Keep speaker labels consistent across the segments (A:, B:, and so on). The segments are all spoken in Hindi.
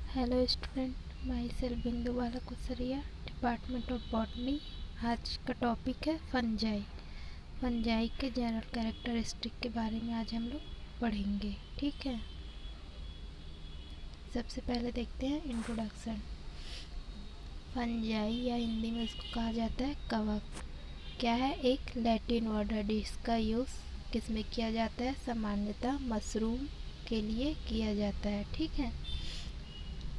A: हेलो स्टूडेंट, माई सेल्फ बिंदु बाला कुसरिया, डिपार्टमेंट ऑफ बॉटनी। आज का टॉपिक है फंजाई। फंजाई के जनरल कैरेक्टरिस्टिक के बारे में आज हम लोग पढ़ेंगे। ठीक है, सबसे पहले देखते हैं इंट्रोडक्शन। फंजाई या हिंदी में इसको कहा जाता है कवक। क्या है? एक लैटिन वर्ड है जिसका यूज़ किस में किया जाता है? सामान्यतः मशरूम के लिए किया जाता है। ठीक है,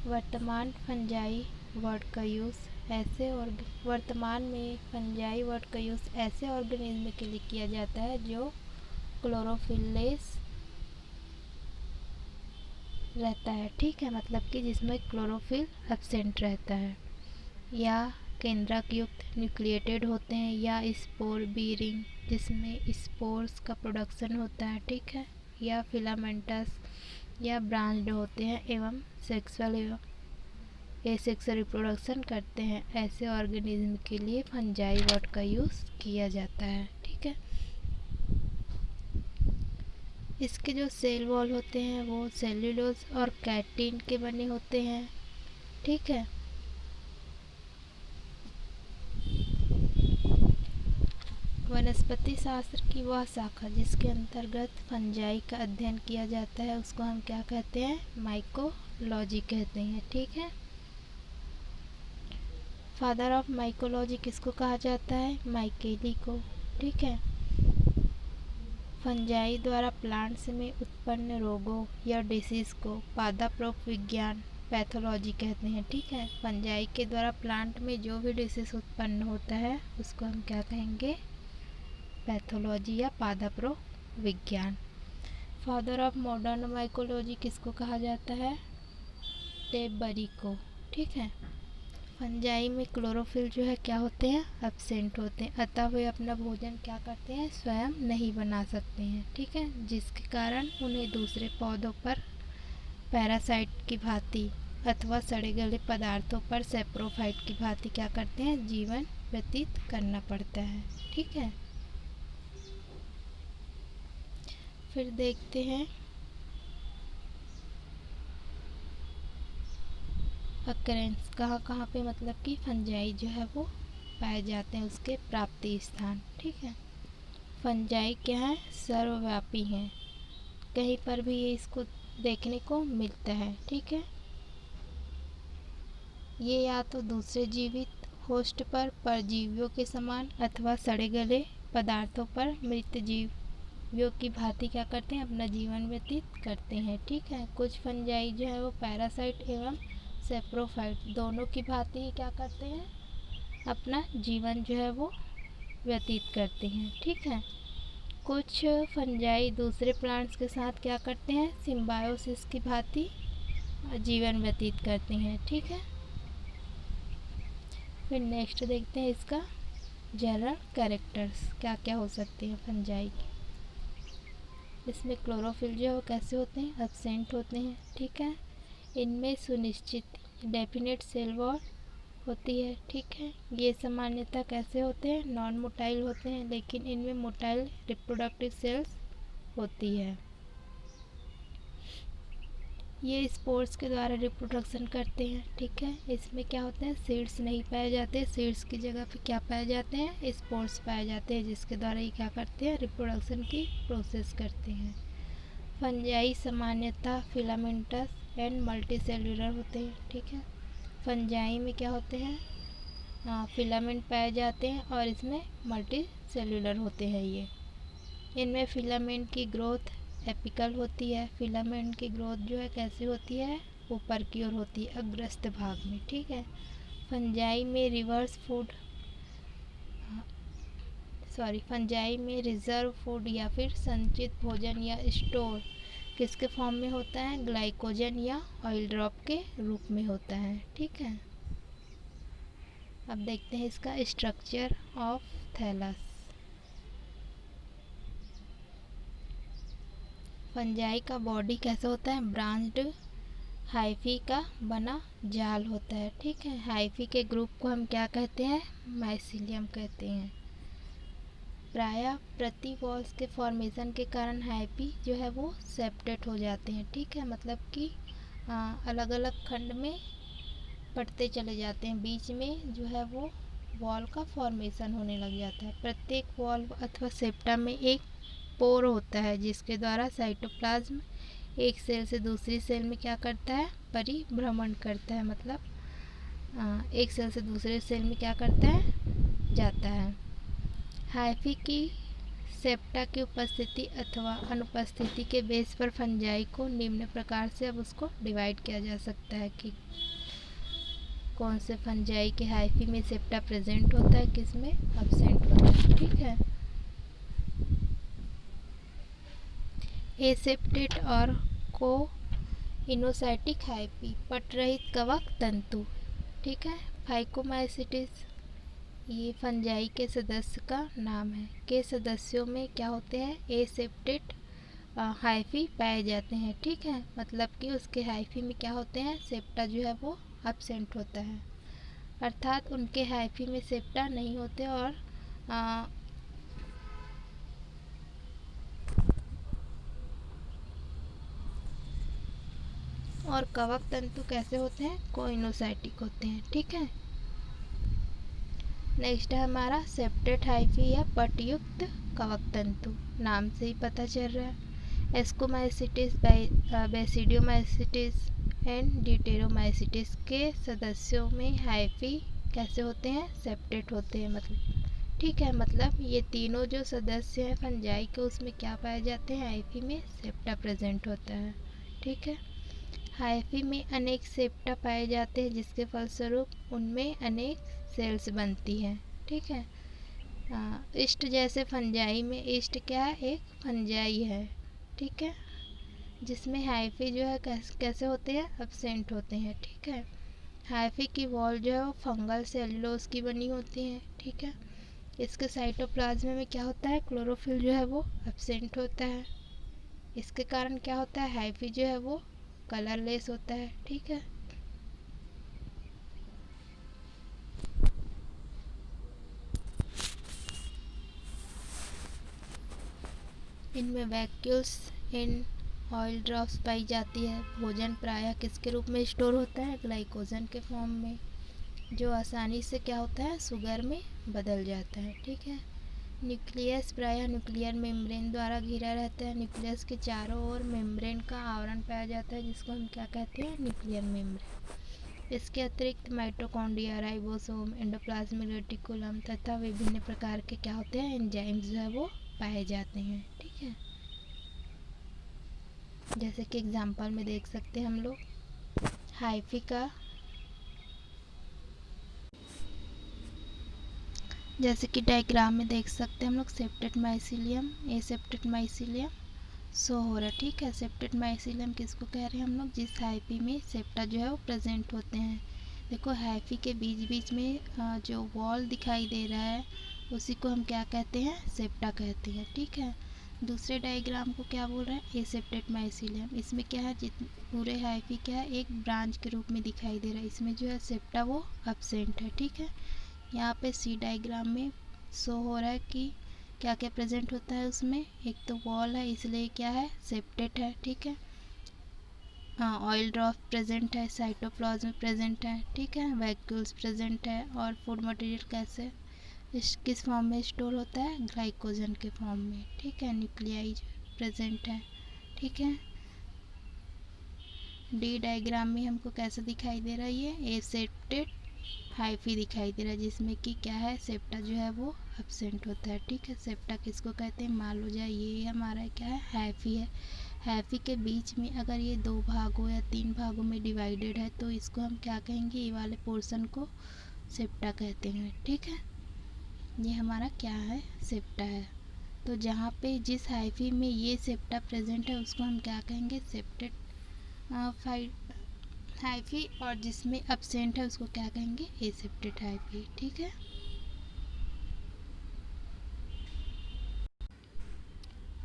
A: वर्तमान में फंजाई वर्ड का यूज़ ऐसे ऑर्गेनिज्म के लिए किया जाता है जो क्लोरोफिललेस रहता है। ठीक है, मतलब कि जिसमें क्लोरोफिल एब्सेंट रहता है, या केंद्रक युक्त न्यूक्लिएटेड होते हैं, या स्पोर बीरिंग जिसमें स्पोर्स का प्रोडक्शन होता है। ठीक है, या फिलामेंटस या ब्रांच्ड होते हैं एवं सेक्सुअल एसेक्सुअल रिप्रोडक्शन करते हैं। ऐसे ऑर्गेनिज्म के लिए फंजाई वर्ड का यूज़ किया जाता है। ठीक है, इसके जो सेल वॉल होते हैं वो सेल्यूलोज और कैटिन के बने होते हैं। ठीक है, वनस्पति शास्त्र की वह शाखा जिसके अंतर्गत फंजाई का अध्ययन किया जाता है उसको हम क्या कहते हैं? माइकोलॉजी कहते हैं। ठीक है, फादर ऑफ माइकोलॉजी किसको कहा जाता है? माइकेली को। ठीक है, फंजाई द्वारा प्लांट्स में उत्पन्न रोगों या डिसीज़ को पादप विज्ञान पैथोलॉजी कहते हैं। ठीक है, फंजाई के द्वारा प्लांट में जो भी डिसीज़ उत्पन्न होता है उसको हम क्या कहेंगे? पैथोलॉजी या पादप विज्ञान। फादर ऑफ मॉडर्न माइकोलॉजी किसको कहा जाता है? टेबरी को। ठीक है, फंजाई में क्लोरोफिल जो है क्या होते हैं? एब्सेंट होते हैं, अतः वे अपना भोजन क्या करते हैं? स्वयं नहीं बना सकते हैं। ठीक है, जिसके कारण उन्हें दूसरे पौधों पर पैरासाइट की भांति अथवा सड़े गले पदार्थों पर सेप्रोफाइट की भांति क्या करते हैं? जीवन व्यतीत करना पड़ता है। ठीक है, फिर देखते हैं अकरेंस कहाँ कहाँ पे, मतलब कि फंजाई जो है वो पाए जाते हैं, उसके प्राप्ति स्थान। ठीक है, फंजाई क्या है? सर्वव्यापी हैं, कहीं पर भी ये इसको देखने को मिलता है। ठीक है, ये या तो दूसरे जीवित होस्ट पर परजीवियों के समान अथवा सड़े गले पदार्थों पर मृत जीवियों की भांति क्या करते हैं? अपना जीवन व्यतीत करते हैं। ठीक है, कुछ फंजाई जो है वो पैरासाइट एवं सेप्रोफाइट दोनों की भांति क्या करते हैं? अपना जीवन जो है वो व्यतीत करते हैं। ठीक है, कुछ फंजाई दूसरे प्लांट्स के साथ क्या करते हैं? सिम्बायोसिस की भांति जीवन व्यतीत करते हैं। ठीक है, फिर नेक्स्ट देखते हैं इसका जनरल कैरेक्टर्स क्या क्या हो सकते हैं फंजाई के। इसमें क्लोरोफिल जो है वो कैसे होते हैं? एब्सेंट होते हैं। ठीक है, इनमें सुनिश्चित डेफिनेट सेल वॉल होती है। ठीक है, ये सामान्यतः कैसे होते हैं? नॉन मोटाइल होते हैं, लेकिन इनमें मोटाइल रिप्रोडक्टिव सेल्स होती है। ये स्पोर्स के द्वारा रिप्रोडक्शन करते हैं। ठीक है, इसमें क्या होता है? सीड्स नहीं पाए जाते, सीड्स की जगह पे क्या पाए जाते हैं? स्पोर्स पाए जाते हैं, जिसके द्वारा ये क्या करते हैं? रिप्रोडक्शन की प्रोसेस करते हैं। फंजाई सामान्यतः फिलामेंटस एंड मल्टीसेल्युलर होते हैं। ठीक है, फंजाई में क्या होते हैं? फिलामेंट पाए जाते हैं और इसमें मल्टी सेल्यूलर होते हैं। ये इनमें फिलामेंट की ग्रोथ एपिकल होती है। फिलामेंट की ग्रोथ जो है कैसे होती है? ऊपर की ओर होती है, अग्रस्त भाग में। ठीक है, फंजाई में फंजाई में रिजर्व फूड या फिर संचित भोजन या स्टोर किसके फॉर्म में होता है? ग्लाइकोजन या ऑयल ड्रॉप के रूप में होता है। ठीक है, अब देखते हैं इसका स्ट्रक्चर ऑफ थैलस। फंजाई का बॉडी कैसा होता है? ब्रांच्ड हाइफी का बना जाल होता है। ठीक है, हाइफी के ग्रुप को हम क्या कहते हैं? माइसीलियम कहते हैं। प्रायः प्रति वॉल्स के फॉर्मेशन के कारण हाइफी जो है वो सेपरेट हो जाते हैं। ठीक है, मतलब कि अलग अलग खंड में पड़ते चले जाते हैं। बीच में जो है वो वॉल का फॉर्मेशन होने लग जाता है। प्रत्येक वॉल अथवा सेप्टा में एक पोर होता है जिसके द्वारा साइटोप्लाज्म एक सेल से दूसरी सेल में क्या करता है, परिभ्रमण करता है, मतलब एक सेल से दूसरे सेल में क्या करता है, जाता है। हाइफी की सेप्टा की उपस्थिति अथवा अनुपस्थिति के बेस पर फंजाई को निम्न प्रकार से अब उसको डिवाइड किया जा सकता है कि कौन से फंजाई के हाइफी में सेप्टा प्रेजेंट होता है, किस में अब्सेंट होता है। ठीक है, एसेप्टेट और को इनोसाइटिक हाइफी, पट रहित कवक तंतु। ठीक है, फाइकोमाइसिटिस ये फंजाई के सदस्य का नाम है। के सदस्यों में क्या होते हैं, एसेप्टेट हाइफी पाए जाते हैं। ठीक है, मतलब कि उसके हाइफी में क्या होते हैं, सेप्टा जो है वो अब्सेंट होता है, अर्थात उनके हाइफी में सेप्टा नहीं होते। और कवक तंतु कैसे होते हैं, कोइनोसाइटिक होते हैं। ठीक है, नेक्स्ट है हमारा सेप्टेट हाइफी या पटयुक्त कवक तंतु। नाम से ही पता चल रहा है, एस्कोमाइसिटिस, बेसिडियोमाइसिटिस एंड ड्यूटेरोमाइसिटिस के सदस्यों में हाइफी कैसे होते हैं, सेप्टेट होते हैं। मतलब ठीक है, मतलब ये तीनों जो सदस्य हैं फंजाई के, उसमें क्या पाए जाते हैं, हाइफी में सेप्टा प्रेजेंट होता है। ठीक है, हाइफी में अनेक सेप्टा पाए जाते हैं जिसके फलस्वरूप उनमें अनेक सेल्स बनती हैं। ठीक है, ईस्ट जैसे फंजाई में, ईस्ट क्या है, एक फंजाई है। ठीक है, जिसमें हाइफी जो है कैसे होते हैं, अब्सेंट होते हैं। ठीक है, हाइफी की वॉल जो है वो फंगल सेलुलोज की बनी होती है। ठीक है, इसके साइटोप्लाज्म में क्या होता है, क्लोरोफिल जो है वो अब्सेंट होता है। इसके कारण क्या होता है, हाइफी जो है वो कलरलेस होता है। ठीक है, इनमें वैक्यूल्स इन ऑयल ड्रॉप्स पाई जाती है। भोजन प्रायः किसके रूप में स्टोर होता है, ग्लाइकोजन के फॉर्म में, जो आसानी से क्या होता है, शुगर में बदल जाता है। ठीक है, न्यूक्लियस प्रायः न्यूक्लियर मेम्ब्रेन द्वारा घिरा रहता है। न्यूक्लियस के चारों ओर मेम्ब्रेन का आवरण पाया जाता है जिसको हम क्या कहते हैं, न्यूक्लियर मेम्ब्रेन। इसके अतिरिक्त माइटोकॉन्ड्रिया, राइबोसोम, एंडोप्लाज्मिक रेटिकुलम तथा विभिन्न प्रकार के क्या होते हैं, एंजाइम्स जो है वो पाए जाते हैं। ठीक है, जैसे कि एग्जांपल में देख सकते हैं हम लोग हाइफी का, जैसे कि डायग्राम में देख सकते हैं हम लोग septate mycelium, aseptate mycelium show हो रहा है। ठीक है, सेप्टेट माइसिलियम किसको कह रहे हैं हम लोग, जिस हाइफी में सेप्टा जो है वो प्रेजेंट होते हैं। देखो हाइफी के बीच बीच में जो वॉल दिखाई दे रहा है उसी को हम क्या कहते हैं, सेप्टा कहते हैं। ठीक है, दूसरे डायग्राम को क्या बोल रहे हैं, एसेप्टेट माइसिलियम। इसमें क्या है, पूरे हाइफी क्या है, एक ब्रांच के रूप में दिखाई दे रहा है। इसमें जो है सेप्टा वो अब्सेंट है। ठीक है, यहाँ पे सी डायग्राम में शो हो रहा है कि क्या क्या प्रेजेंट होता है उसमें, एक तो वॉल है इसलिए क्या है, सेप्टेट है। ठीक है, ऑयल ड्रॉप प्रेजेंट है, साइटोप्लाज्म प्रेजेंट है। ठीक है, वैक्यूल्स प्रेजेंट है, और फूड मटेरियल कैसे किस फॉर्म में स्टोर होता है, ग्लाइकोजन के फॉर्म में। ठीक है, न्यूक्लियाई प्रेजेंट है। ठीक है, डी डायग्राम में हमको कैसा दिखाई दे रहा है, ये एसेप्टेड हाइफी दिखाई दे रहा है जिसमें कि क्या है, सेप्टा जो है वो अब्सेंट होता है। ठीक है, सेप्टा किसको कहते हैं, मान लो जाए ये हमारा क्या है, हाइफी है। हाइफी के बीच में अगर ये 2 भागों या 3 भागों में डिवाइडेड है तो इसको हम क्या कहेंगे, ये वाले पोर्शन को सेप्टा कहते हैं। ठीक है, ये हमारा क्या है, सेप्टा है। तो जहाँ पे जिस हाइफी में ये सेप्टा प्रेजेंट है उसको हम क्या कहेंगे, सेप्टेड हाइफी, और जिसमें अब्सेंट है उसको क्या कहेंगे, एसेप्टेड हाइफी। ठीक है,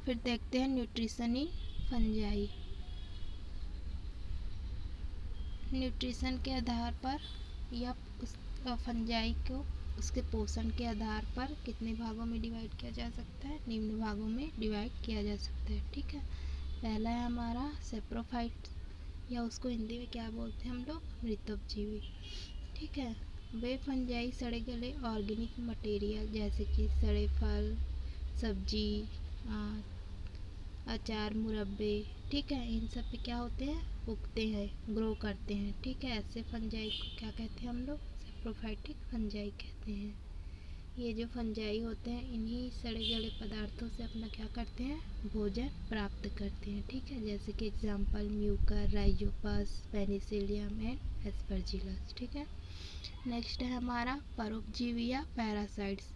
A: फिर देखते हैं न्यूट्रिशन इन फंजाई। न्यूट्रिशन के आधार पर या उस फंजाई को उसके पोषण के आधार पर कितने भागों में डिवाइड किया जा सकता है, निम्न भागों में डिवाइड किया जा सकता है। ठीक है, पहला है हमारा सेप्रोफाइट, या उसको हिंदी में क्या बोलते हैं हम लोग, मृतोपजीवी। ठीक है। वे फंजाई सड़े गले ऑर्गेनिक मटेरियल जैसे कि सड़े फल, सब्जी, अचार, मुरब्बे, ठीक है, इन सब पे क्या होते हैं, उगते हैं, ग्रो करते हैं। ठीक है। ऐसे फंजाई को क्या कहते हैं हम लोग, सैप्रोफाइटिक फंजाई कहते हैं। ये जो फंजाई होते हैं इन्हीं सड़े गले पदार्थों से अपना क्या करते हैं, भोजन प्राप्त करते हैं। ठीक है। जैसे कि example Mucor, Rhizopus, Penicillium and Aspergillus. ठीक है। नेक्स्ट है हमारा परोपजीवी या पैरासाइट्स।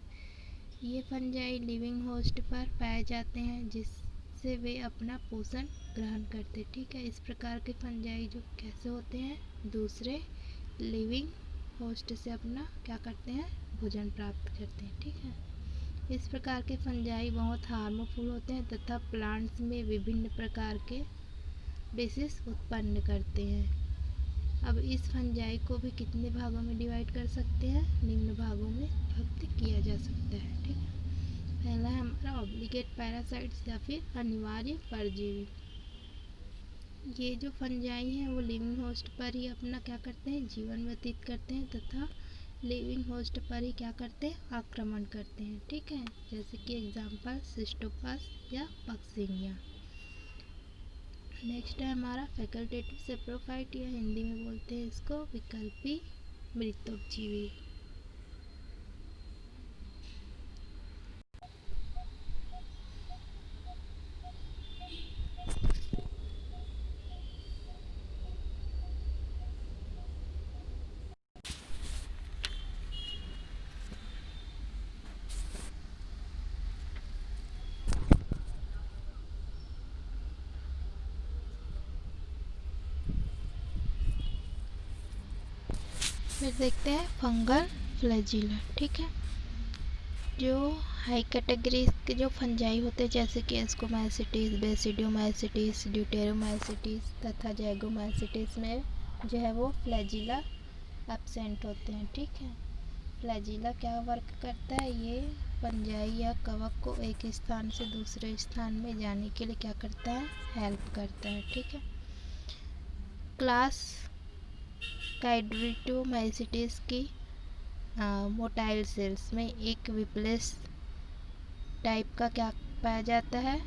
A: ये फंजाई लिविंग होस्ट पर पाए जाते हैं जिससे वे अपना पोषण ग्रहण करते हैं। ठीक है। इस प्रकार के फंजाई जो कैसे होते हैं, दूसरे लिविंग होस्ट से अपना क्या करते हैं, भोजन प्राप्त करते हैं। ठीक है। इस प्रकार के फंजाई बहुत हार्मफुल होते हैं तथा प्लांट्स में विभिन्न प्रकार के डिसीज उत्पन्न करते हैं। अब इस फंजाई को भी कितने भागों में डिवाइड कर सकते हैं, निम्न भागों में विभक्त किया जा सकता है। ठीक है। पहला है हमारा ऑब्लिगेट पैरासाइट्स या फिर अनिवार्य परजीवी। ये जो फंजाई हैं वो लिविंग होस्ट पर ही अपना क्या करते हैं, जीवन व्यतीत करते हैं तथा लिविंग होस्ट पर ही क्या करते हैं, आक्रमण करते हैं। ठीक है। जैसे कि एग्जांपल सिस्टोपस या पक्सिनिया। नेक्स्ट है हमारा फैकल्टेटिव सैप्रोफाइट या हिंदी में बोलते हैं इसको विकल्पी मृतोपजीवी। फिर देखते हैं फंगल फ्लैजिला। ठीक है। जो हाई कैटेगरी के जो फंजाई होते हैं जैसे कि एस्कोमाइसिटिस, बेसिडियोमाइसिटिस, ड्यूटेरोमाइसिटिस तथा जैगोमाइसिटिस में जो है वो फ्लैजिला एब्सेंट होते हैं। ठीक है। फ्लैजिला क्या वर्क करता है, ये फंजाई या कवक को एक स्थान से दूसरे स्थान में जाने के लिए क्या करता है, हेल्प करता है। ठीक है। क्लास काइड्रिटोमाइसिटिस की मोटाइल सेल्स में एक विप्लेस टाइप का क्या पाया जाता है,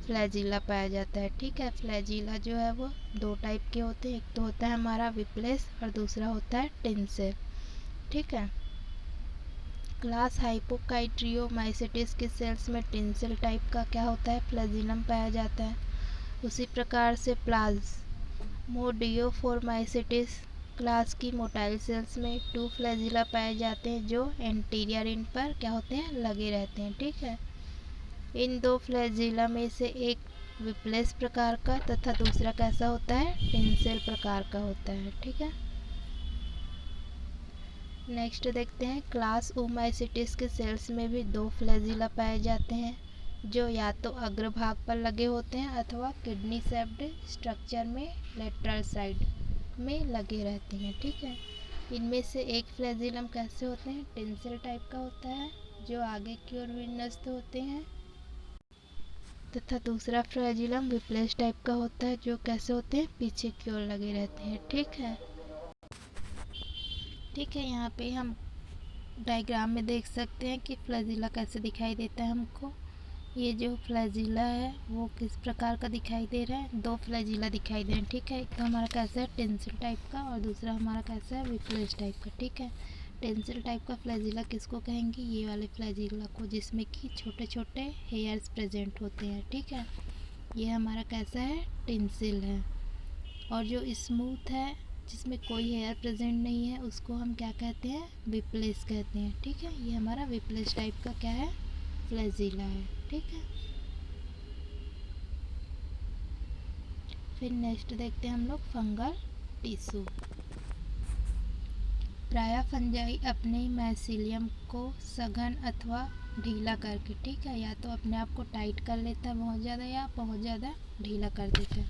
A: फ्लैजिला पाया जाता है। ठीक है। फ्लैजिला जो है वो दो टाइप के होते हैं, एक तो होता है हमारा विप्लेस और दूसरा होता है टिंसेल। ठीक है। क्लास हाइपोकाइट्रियोमाइसिटिस के सेल्स में टिंसेल टाइप का क्या होता है, फ्लैजिलम पाया जाता है। उसी प्रकार से प्लाज्मोडियोफोरमाइसिटिस क्लास की मोटाइल सेल्स में 2 फ्लैजिला पाए जाते हैं जो एंटीरियर एंड पर क्या होते हैं, लगे रहते हैं। ठीक है। इन 2 फ्लैजिला में से एक विप्लेस प्रकार का तथा दूसरा कैसा होता है, टिंसेल प्रकार का होता है। ठीक है। नेक्स्ट देखते हैं क्लास ओमाइसिटिस के सेल्स में भी 2 फ्लैजिला पाए जाते हैं जो या तो अग्रभाग पर लगे होते हैं अथवा किडनी शेप्ड स्ट्रक्चर में लेटरल साइड में लगे रहते हैं। ठीक है। इनमें से एक फ्लैजिलम कैसे होते हैं, टिंसेल टाइप का होता है जो आगे की ओर विन्यस्त होते हैं तथा दूसरा फ्लैजिलम विप्लेस टाइप का होता है जो कैसे होते हैं, पीछे की ओर लगे रहते हैं। ठीक है। ठीक है। यहाँ पे हम डायग्राम में देख सकते हैं कि फ्लैजिला कैसे दिखाई देता है हमको। ये जो फ्लैजिला है वो किस प्रकार का दिखाई दे रहा है, 2 फ्लैजिला दिखाई दे रहे हैं। ठीक है। एक तो हमारा कैसा है, टेंसिल टाइप का और दूसरा हमारा कैसा है, विप्लेस टाइप का। ठीक है। टेंसिल टाइप का फ्लैजिला किसको कहेंगे, ये वाले फ्लैजिला को जिसमें कि छोटे छोटे हेयर्स प्रेजेंट होते हैं। ठीक है। ये हमारा कैसा है, टेंसिल है। और जो स्मूथ है जिसमें कोई हेयर प्रेजेंट नहीं है उसको हम क्या कहते हैं, विप्लेस कहते हैं। ठीक है। ये हमारा विप्लेस टाइप का क्या है, फ्लैजिला है। ठीक है। फिर नेक्स्ट देखते हैं हम लोग फंगल टिश्यू। प्रायः फंजाई अपने माइसीलियम को सघन अथवा ढीला करके, ठीक है, या तो अपने आप को टाइट कर लेता है बहुत ज़्यादा या बहुत ज़्यादा ढीला कर देता है,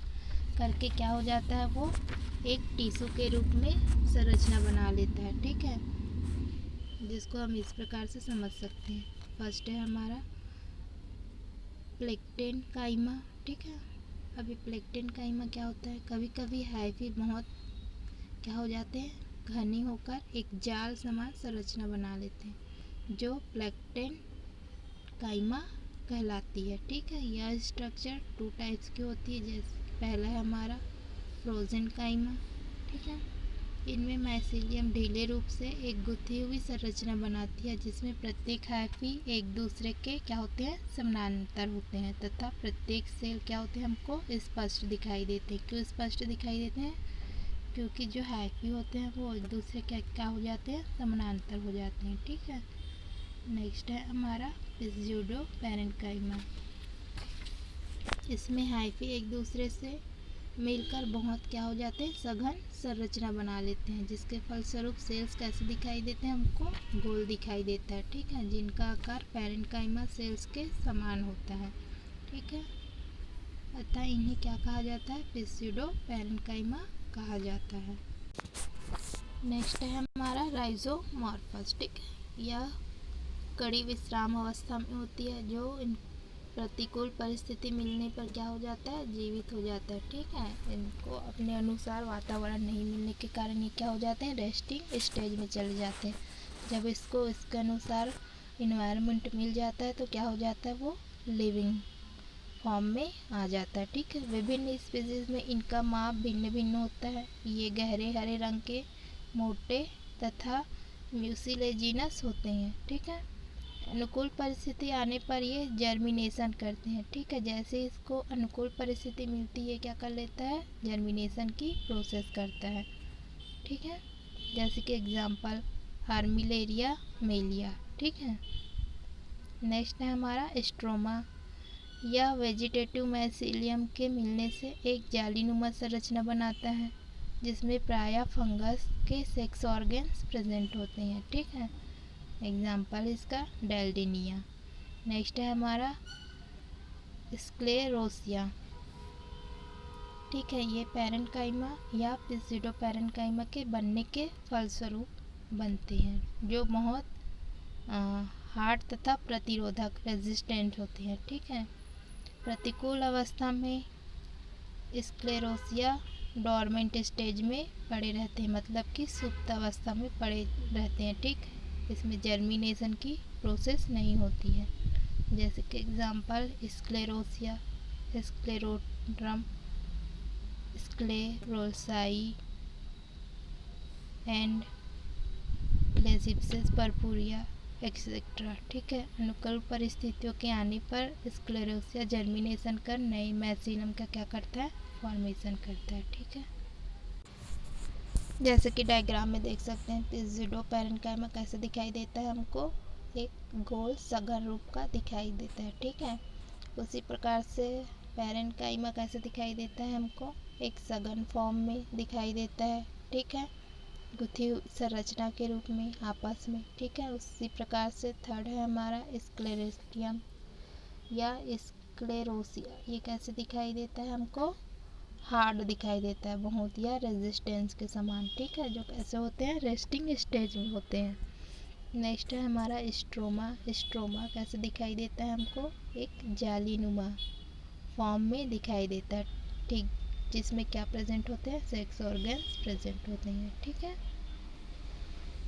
A: करके क्या हो जाता है, वो एक टिश्यू के रूप में संरचना बना लेता है। ठीक है। जिसको हम इस प्रकार से समझ सकते हैं। फर्स्ट है हमारा प्लेक्टेन काइमा। ठीक है। अभी प्लेक्टेन काइमा क्या होता है, कभी कभी हाइफी बहुत क्या हो जाते हैं, घने होकर एक जाल समान संरचना बना लेते हैं जो प्लेक्टेन काइमा कहलाती है। ठीक है, यह स्ट्रक्चर 2 टाइप्स की होती है। जैसे पहला है हमारा फ्रोजन काइमा। ठीक है, इनमें माइसीलियम ढीले रूप से एक गुथी हुई संरचना बनाती है जिसमें प्रत्येक हाइफी एक दूसरे के क्या होते हैं, समानांतर होते हैं तथा प्रत्येक सेल क्या होते हैं, हमको स्पष्ट दिखाई देते हैं। क्यों स्पष्ट दिखाई देते हैं, क्योंकि जो हाइफी होते हैं वो एक दूसरे के क्या हो जाते हैं, समानांतर हो जाते हैं। ठीक है, नेक्स्ट है हमारा पिस्यूडो पैरेन्काइमा। इसमें हाइफी एक दूसरे से मिलकर बहुत क्या हो जाते हैं, सघन संरचना बना लेते हैं जिसके फलस्वरूप सेल्स कैसे दिखाई देते हैं, हमको गोल दिखाई देता है। ठीक है, जिनका आकार पैरेन्काइमा सेल्स के समान होता है। ठीक है, अतः इन्हें क्या कहा जाता है, पिस्यूडो पैरेन्काइमा कहा जाता है। नेक्स्ट है हमारा राइजोमॉर्फस। ठीक है, यह कड़ी विश्राम अवस्था में होती है जो इन प्रतिकूल परिस्थिति मिलने पर क्या हो जाता है, जीवित हो जाता है। ठीक है, इनको अपने अनुसार वातावरण नहीं मिलने के कारण ये क्या हो जाते हैं, रेस्टिंग स्टेज में चले जाते हैं। जब इसको इसके अनुसार इन्वायरमेंट मिल जाता है तो क्या हो जाता है, वो लिविंग फॉर्म में आ जाता है। ठीक है, विभिन्न स्पीसीज में इनका माप भिन्न भिन्न होता है। ये गहरे हरे रंग के मोटे तथा म्यूसिलेजिनस होते हैं। ठीक है, अनुकूल परिस्थिति आने पर ये जर्मिनेशन करते हैं। ठीक है, जैसे इसको अनुकूल परिस्थिति मिलती है क्या कर लेता है, जर्मिनेशन की प्रोसेस करता है। ठीक है, जैसे कि एग्जांपल आर्मिलेरिया मेलिया। ठीक है, नेक्स्ट है हमारा स्ट्रोमा। यह वेजिटेटिव माइसीलियम के मिलने से एक जालीनुमा संरचना बनाता है जिसमें प्रायः फंगस के सेक्स ऑर्गन्स प्रेजेंट होते हैं। ठीक है, एग्जाम्पल इसका डेल्डिनिया। नेक्स्ट है हमारा स्क्लेरोसिया। ठीक है, ये पैरेन्काइमा या पिस्यूडो पैरेन्काइमा के बनने के फलस्वरूप बनते हैं जो बहुत हार्ड तथा प्रतिरोधक रेजिस्टेंट होते हैं। ठीक है, प्रतिकूल अवस्था में स्क्लेरोसिया डोरमेंट स्टेज में पड़े रहते हैं, मतलब कि सुप्त अवस्था में पड़े रहते हैं। ठीक, इसमें जर्मिनेशन की प्रोसेस नहीं होती है। जैसे कि एग्जांपल स्क्लेरोसिया, स्क्लेरोड्रम, स्क्लेरोसाई एंड लेसिप्सिस पर्पुरिया एक्सेट्रा। ठीक है, अनुकूल परिस्थितियों के आने पर स्क्लेरोसिया जर्मिनेशन कर नए मैसीलियम का क्या करता है, फॉर्मेशन करता है। ठीक है, जैसे कि डायग्राम में देख सकते हैं पिस्यूडो पैरेन्काइमा कैसे दिखाई देता है, हमको एक गोल सघन रूप का दिखाई देता है। ठीक है, उसी प्रकार से पैरेन्काइमा कैसे दिखाई देता है, हमको एक सघन फॉर्म में दिखाई देता है। ठीक है, गुथी संरचना के रूप में आपस में। ठीक है, उसी प्रकार से थर्ड है हमारा स्क्लेरोस्टियम या स्क्लेरोसिया। ये कैसे दिखाई देता है, हमको हार्ड दिखाई देता है बहुत या रेजिस्टेंस के समान। ठीक है, जो कैसे होते हैं, रेस्टिंग स्टेज में होते हैं। नेक्स्ट है हमारा स्ट्रोमा। स्ट्रोमा कैसे दिखाई देता है, हमको एक जालीनुमा फॉर्म में दिखाई देता है। ठीक, जिसमें क्या प्रेजेंट होते हैं, सेक्स ऑर्गन्स प्रेजेंट होते हैं। ठीक है,